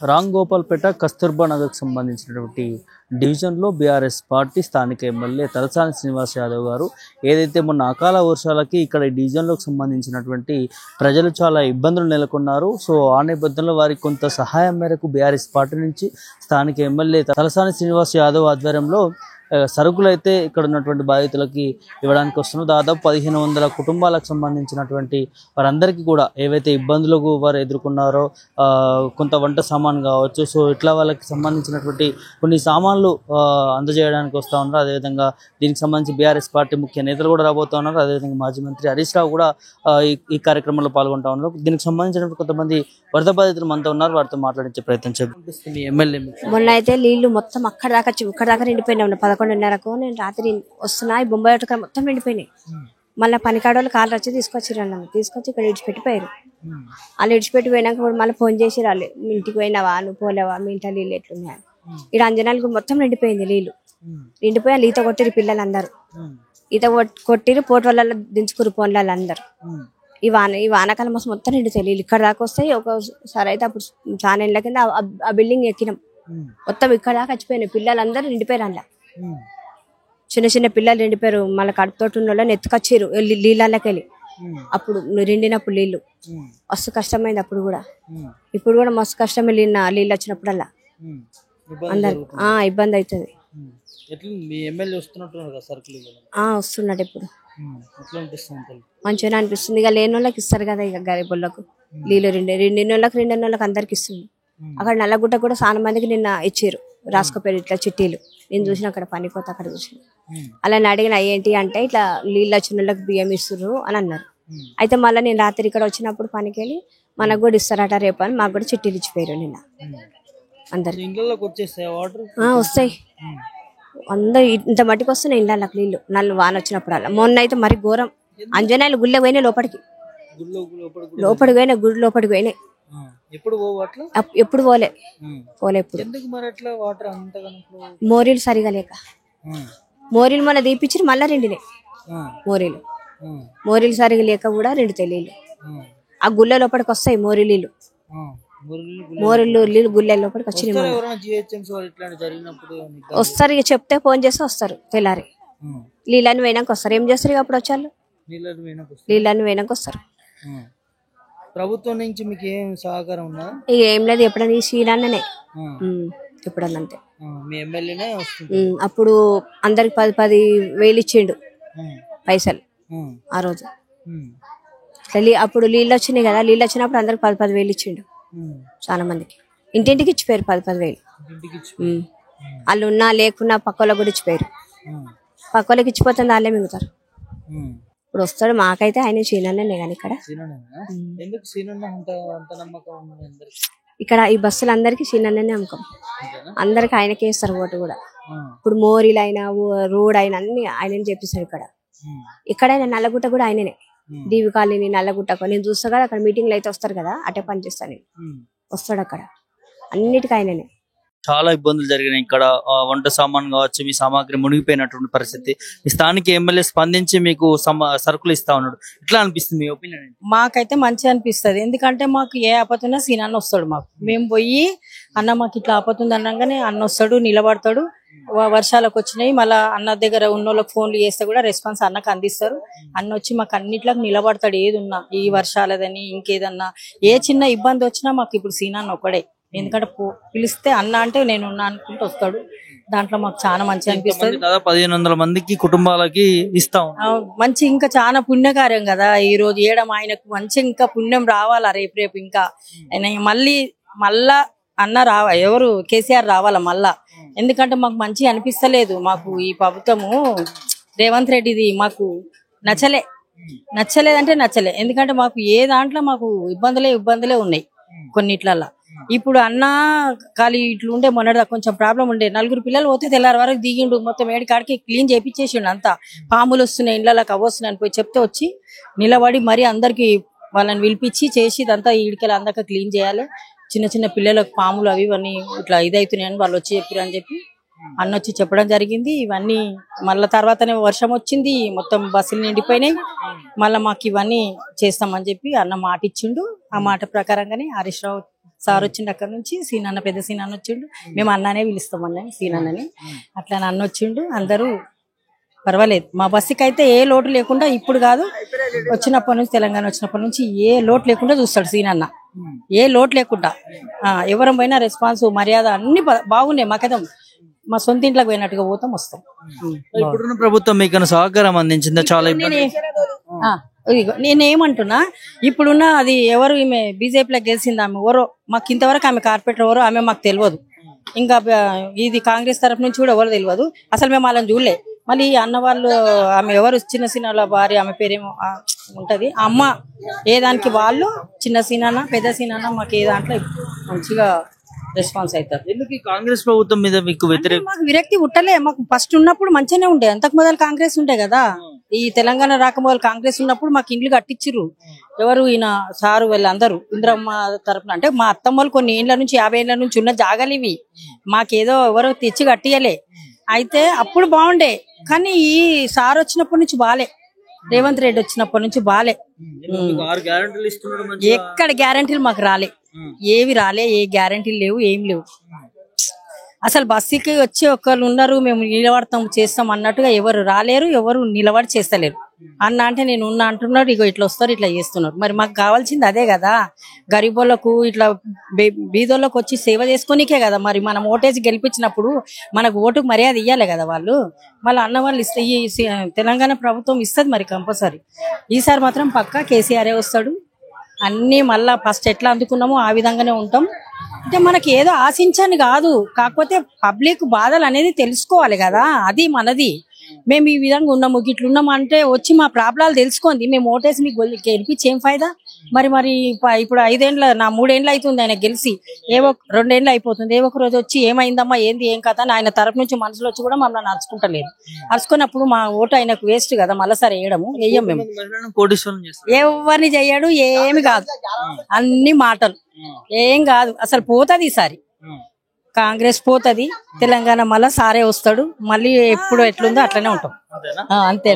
రామ్ గోపాల్పేట కస్తూర్బా నగర్కి సంబంధించినటువంటి డివిజన్లో బీఆర్ఎస్ పార్టీ స్థానిక ఎమ్మెల్యే తలసాని శ్రీనివాస్ యాదవ్ గారు ఏదైతే మొన్న అకాల వర్షాలకి ఇక్కడ డివిజన్లోకి సంబంధించినటువంటి ప్రజలు చాలా ఇబ్బందులు నెలకొన్నారు. సో ఆ నేపథ్యంలో వారికి కొంత సహాయం మేరకు బీఆర్ఎస్ పార్టీ నుంచి స్థానిక ఎమ్మెల్యే తలసాని శ్రీనివాస్ యాదవ్ ఆధ్వర్యంలో సరుకులు అయితే ఇక్కడ ఉన్నటువంటి బాధితులకి ఇవ్వడానికి వస్తున్నారు. దాదాపు 1500 కుటుంబాలకు సంబంధించినటువంటి వారందరికీ కూడా ఏవైతే ఇబ్బందులకు వారు ఎదుర్కొన్నారో కొంత వంట సామాన్ కావచ్చు, సో ఇట్లా వాళ్ళకి సంబంధించినటువంటి కొన్ని సామాన్లు అందజేయడానికి వస్తూ ఉన్నారు. అదేవిధంగా దీనికి సంబంధించి బీఆర్ఎస్ పార్టీ ముఖ్య నేతలు కూడా రాబోతూ ఉన్నారు. అదేవిధంగా మాజీ మంత్రి హరీష్ రావు కూడా ఈ కార్యక్రమంలో పాల్గొంటా ఉన్నారు. దీనికి సంబంధించినటువంటి కొంతమంది వరద బాధితులు మనతో ఉన్నారు, వారితో మాట్లాడించే ప్రయత్నం చేస్తుంది. ఎమ్మెల్యే మొన్న అయితే నీళ్లు మొత్తం అక్కడ దాకా నిండిపోయినా 11:30కు నేను రాత్రి వస్తున్నా, ఈ బొంబాయి ఒట్టక మొత్తం నిండిపోయినాయి. మళ్ళీ పనికాడోళ్ళు కాళ్ళు వచ్చి తీసుకొచ్చిర్రు, నన్ను తీసుకొచ్చి ఇక్కడ ఇడిచిపెట్టిపోయారు. వాళ్ళు ఇడిచిపెట్టి పోయినాక మళ్ళీ ఫోన్ చేసి రాళ్ళు, మీ ఇంటికి పోయినావా, నువ్వు పోలేవా, మీ ఇంట్లో నీళ్ళు ఎట్లున్నాయి. ఇక్కడ అంజనాలు మొత్తం నిండిపోయింది, నీళ్లు నిండిపోయి ఈత కొట్టిరు పిల్లలందరూ, ఈత కొట్టిరు పోటు వల్ల దించుకురు ఫోన్లు అందరు. ఈ వానకాలం మొత్తం నిండుతాయి నీళ్ళు, ఇక్కడ దాకా వస్తాయి. ఒకసారి అయితే అప్పుడు చాలా ఇళ్ళ కింద ఆ బిల్డింగ్ ఎక్కినాం, మొత్తం ఇక్కడ దాకా వచ్చిపోయినాయి. పిల్లలందరూ నిండిపోయారు, అందులో చిన్న చిన్న పిల్లలు నిండిపోయారు. మళ్ళీ కడుపుతోటి ఉన్న వాళ్ళని ఎత్తుకొచ్చారు నీళ్ళకి వెళ్ళి. అప్పుడు నిండినప్పుడు నీళ్ళు మస్తు కష్టమైంది. అప్పుడు కూడా ఇప్పుడు కూడా మస్తు కష్టమే నీళ్ళు వచ్చినప్పుడల్లా అందరు ఇబ్బంది అవుతుంది. వస్తున్నాడు ఇప్పుడు మంచిగా అనిపిస్తుంది. ఇక లేని వాళ్ళకి ఇస్తారు కదా, ఇక గరీబులకు నీళ్ళు రెండేళ్ళకి అందరికి ఇస్తుంది. అక్కడ నల్లగుట్ట కూడా చాలా మందికి నిన్న ఇచ్చారు, రాసుకోపోయారు ఇట్లా చిట్టీలు. నేను చూసిన అక్కడ పనిపోతే అక్కడ చూసిన. అలా అడిగిన ఏంటి అంటే ఇట్లా నీళ్ళు వచ్చిన వాళ్ళకి బియ్యం ఇస్తున్నారు అని అన్నారు. అయితే మళ్ళీ నేను రాత్రి ఇక్కడ వచ్చినప్పుడు పనికి వెళ్ళి మనకు కూడా ఇస్తారట రేపు అని మాకు కూడా చిట్టీలు ఇచ్చిపోయారు నిన్న అందరికి. వస్తాయి అందరు ఇంత మట్టికి వస్తున్నాయి ఇళ్ళకి నీళ్ళు, నల్లు వాన వచ్చినప్పుడు. అలా మొన్న అయితే మరి ఘోరం, అంజనాలు గుళ్ళ పోయినాయి, లోపలికి పోయినాయి, గుడి లోపలికి పోయినాయి. ఎప్పుడు పోలే ఎప్పుడు మోరీలు సరిగా లేక, మోరీలు మన దీపించి మళ్ళా రెండినాయి. మోరీలు సరిగా లేక కూడా రెండుతాయి నీళ్ళు. ఆ గుళ్ళ లోపలికి వస్తాయి మోరీలు, మోరీలు గుళ్ళ లోపలికి వచ్చినాయి. వస్తారు, ఇక చెప్తే ఫోన్ చేస్తే వస్తారు. తెల్లారి నీళ్ళని పోయినాక వస్తారు. ఏం చేస్తారు ఇక అప్పుడు వచ్చారు, నీళ్ళని పోయినాక వస్తారు. ప్రభుత్వం నుంచి మీకు ఏం సహకారం ఉందా? ఇక ఏం లేదు, ఎప్పుడన్నా ఈ శ్రీరాన్ననే ఎప్పుడన్నా అంతే. అప్పుడు అందరికి 10,000 ఇచ్చిండు పైసలు ఆ రోజు. అప్పుడు నీళ్ళు వచ్చినాయి కదా, నీళ్ళు వచ్చినప్పుడు అందరికి 10,000 ఇచ్చిండు. చాలా మందికి ఇంటింటికి ఇచ్చిపోయారు 10,000. వాళ్ళు ఉన్నా లేకున్నా పక్క వాళ్ళకి కూడా ఇచ్చిపోయారు. పక్క వాళ్ళకి ఇచ్చిపోతుంది, వాళ్ళే మిగుతారు. ఇప్పుడు వస్తాడు, మాకైతే ఆయన సీనన్నే కానీ ఇక్కడ ఈ బస్సులు అందరికి సీనన్నే నమ్మకం, అందరికి ఆయనకే ఇస్తారు ఓటు కూడా. ఇప్పుడు మోరీలు అయినా రోడ్ అయినా అన్ని ఆయనని చెప్పిస్తాడు. ఇక్కడైనా నల్లగుట్ట కూడా ఆయననే, డివి కాలనీ నల్లగుట్టకు నేను చూస్తా కదా, అక్కడ మీటింగ్లు అయితే వస్తారు కదా, అటే పని చేస్తాను నేను. వస్తాడు అక్కడ అన్నిటికీ ఆయననే. చాలా ఇబ్బందులు జరిగినాయి ఇక్కడ, వంట సామాన్ కావచ్చు, మీ సామాగ్రి మునిగిపోయినటువంటి పరిస్థితి. మీ స్థానిక ఎమ్మెల్యే స్పందించి మీకు సరుకులు ఇస్తా ఉన్నాడు, ఎట్లా అనిపిస్తుంది మీ ఒపీనియన్? మాకైతే మంచిగా అనిపిస్తుంది, ఎందుకంటే మాకు ఏ ఆపతున్నా సీనాన్న వస్తాడు. మాకు మేము పోయి అన్న మాకు ఇట్లా ఆపతుంది అనగానే అన్న వస్తాడు, నిలబడతాడు. వర్షాలకు వచ్చినాయి, మళ్ళీ అన్న దగ్గర ఉన్న వాళ్ళకి ఫోన్లు చేస్తే కూడా రెస్పాన్స్ అన్నకు అందిస్తారు. అన్న వచ్చి మాకు అన్నిట్లకు నిలబడతాడు, ఏది ఉన్నా, ఈ వర్షాలదని ఇంకేదన్నా ఏ చిన్న ఇబ్బంది వచ్చినా మాకు ఇప్పుడు సీనాన్న ఒకడే. ఎందుకంటే పిలిస్తే అన్న అంటే నేను ఉన్నా అనుకుంటూ వస్తాడు. దాంట్లో మాకు చాలా మంచిగా అనిపిస్తుంది. 1500 మందికి కుటుంబాలకి ఇస్తాం, మంచి ఇంకా చాలా పుణ్యకార్యం కదా ఈ రోజు చేయడం. ఆయనకు మంచి ఇంకా పుణ్యం రావాలా రేపు ఇంకా మళ్ళా అన్న ఎవరు కేసీఆర్ రావాలా మళ్ళా. ఎందుకంటే మాకు మంచిగా అనిపిస్తలేదు, మాకు ఈ ప్రభుత్వము రేవంత్ రెడ్డిది మాకు నచ్చలేదంటే నచ్చలే. ఎందుకంటే మాకు ఏ దాంట్లో మాకు ఇబ్బందులే ఉన్నాయి కొన్నిట్లల్లా. ఇప్పుడు అన్న ఖాళీ ఇట్లు ఉండే మొన్నటిదా కొంచెం ప్రాబ్లం ఉండే, 4 పిల్లలు పోతే తెల్లారి వరకు దిగిండు, మొత్తం ఏడి కాడికి క్లీన్ చేయించేసిండు. అంతా పాములు వస్తున్నాయి ఇళ్ళకి అవస్తున్నాయని పోయి చెప్తే వచ్చి నిలబడి మరి అందరికి వాళ్ళని పిలిపించి చేసి ఇదంతా ఈడికెళ్ళి అందక క్లీన్ చేయాలి. చిన్న చిన్న పిల్లలకు పాములు అవి ఇవన్నీ ఇట్లా ఇదవుతున్నాయని వాళ్ళు వచ్చి చెప్పారు అని చెప్పి అన్న వచ్చి చెప్పడం జరిగింది. ఇవన్నీ మళ్ళీ తర్వాతనే వర్షం వచ్చింది, మొత్తం బస్సులు నిండిపోయినాయి. మళ్ళీ మాకు ఇవన్నీ చేస్తామని చెప్పి అన్న మాట ఇచ్చిండు. ఆ మాట ప్రకారంగానే హరీష్ రావు సార్ వచ్చిండు అక్కడ నుంచి సీనన్న పెద్ద సీనన్న వచ్చిండు, మేము అన్ననే పిలుస్తాం అన్న సీనన్నని. అట్లా అన్న వచ్చిండు, అందరూ పర్వాలేదు. మా బస్సుకి అయితే ఏ లోటు లేకుండా, ఇప్పుడు కాదు వచ్చినప్పటి నుంచి, తెలంగాణ వచ్చినప్పటి నుంచి ఏ లోటు లేకుండా చూస్తాడు సీనన్న, ఏ లోటు లేకుండా. ఎవరం పోయినా రెస్పాన్స్ మర్యాద అన్ని బాగున్నాయి. మాకైతే మా సొంత ఇంట్లోకి పోయినట్టుగా పోతాం వస్తాం. ఇప్పుడున్న ప్రభుత్వం మీకు సహకారం అందించిందా? చాలా ఇబ్బంది. నేనేమంటున్నా, ఇప్పుడున్న అది ఎవరు ఈమె బీజేపీలో గెలిచింది, ఆమె ఎవరో మాకు ఇంతవరకు, ఆమె కార్పొరేటర్ ఎవరో ఆమె మాకు తెలియదు. ఇంకా ఇది కాంగ్రెస్ తరఫు నుంచి కూడా ఎవరు తెలియదు. అసలు మేము వాళ్ళని చూడలే. మళ్ళీ అన్న వాళ్ళు, ఆమె ఎవరు చిన్న సీనాల భార్య, ఆమె పేరేమో ఉంటది, అమ్మ ఏ దానికి వాళ్ళు చిన్న సీనాన్న పెద్ద సీనాన్న మాకు ఏ దాంట్లో మంచిగా రెస్పాన్స్ అవుతారు. ఎందుకు కాంగ్రెస్ ప్రభుత్వం మీద మీకు వ్యతిరేక? మాకు విరక్తి ఉట్టలే. మాకు ఫస్ట్ ఉన్నప్పుడు మంచిగానే ఉండే, అంతకు మొదలు కాంగ్రెస్ ఉండే కదా. ఈ తెలంగాణ రాకమొదలు కాంగ్రెస్ ఉన్నప్పుడు మాకు ఇండ్లు కట్టించిర్రు. ఎవరు ఈయన సారు వీళ్ళందరూ ఇంద్రమ్మ తరపున. అంటే మా అత్తమ్మలు కొన్ని ఏళ్ల నుంచి 50 ఏళ్ల నుంచి ఉన్న జాగాలు ఇవి, మాకేదో ఎవరో తెచ్చి కట్టియలే. అయితే అప్పుడు బాగుండే, కానీ ఈ సార్ వచ్చినప్పటి నుంచి బాలే, రేవంత్ రెడ్డి వచ్చినప్పటి నుంచి బాలే. ఎక్కడ గ్యారంటీలు మాకు రాలే, ఏవి రాలే, ఏ గ్యారంటీలు లేవు, ఏం లేవు. అసలు బస్సుకి వచ్చి ఒకళ్ళు ఉన్నారు, మేము నిలబడతాం చేస్తాం అన్నట్టుగా ఎవరు రాలేరు, ఎవరు నిలబడి చేస్తలేరు. అన్న అంటే నేను ఉన్నా అంటున్నారు, ఇగో ఇట్లా వస్తారు, ఇట్లా చేస్తున్నారు. మరి మాకు కావాల్సింది అదే కదా, గరీబోళ్ళకు ఇట్లా బీదోళ్ళకు వచ్చి సేవ చేసుకోనికే కదా. మరి మనం ఓటేసి గెలిపించినప్పుడు మనకు ఓటుకు మర్యాద ఇవ్వాలి కదా వాళ్ళు. మళ్ళీ అన్న వాళ్ళు ఇస్తే ఈ తెలంగాణ ప్రభుత్వం ఇస్తుంది మరి కంపల్సరీ. ఈసారి మాత్రం పక్కా కేసీఆరే వస్తాడు. అన్నీ మళ్ళా ఫస్ట్ ఎట్లా అందుకున్నామో ఆ విధంగానే ఉంటాం. అంటే మనకి ఏదో ఆశించని కాదు, కాకపోతే పబ్లిక్ బాధలు అనేది తెలుసుకోవాలి కదా, అది మనది. మేము ఈ విధంగా ఉన్నాము, ఇట్లున్నాము అంటే వచ్చి మా ప్రాబ్లాలు తెలుసుకోండి. మేము ఓటేసి మీకు గెలిపించి ఏం ఫైదా? మరి ఇప్పుడు 5 ఏళ్ళు, నా 3 ఏళ్ళు అవుతుంది ఆయన గెలిచి, 2 ఏళ్ళు అయిపోతుంది. ఒక రోజు వచ్చి ఏమైందమ్మా, ఏంది ఏం కథ అని ఆయన తరపు నుంచి మనుషులు వచ్చి కూడా మమ్మల్ని నడుచుకుంటలేదు. నడుచుకున్నప్పుడు మా ఓటు ఆయనకు వేస్ట్ కదా, మళ్ళీసారి వేయడము వేయం. మేము ఎవరిని చెయ్యడు, ఏమి కాదు, అన్ని మాటలు, ఏం కాదు. అసలు పోతుంది ఈసారి కాంగ్రెస్ పోతుంది, తెలంగాణ మళ్ళా సారే వస్తాడు. మళ్ళీ ఎప్పుడు ఎట్లుందో అట్లనే ఉంటాం, అంతే.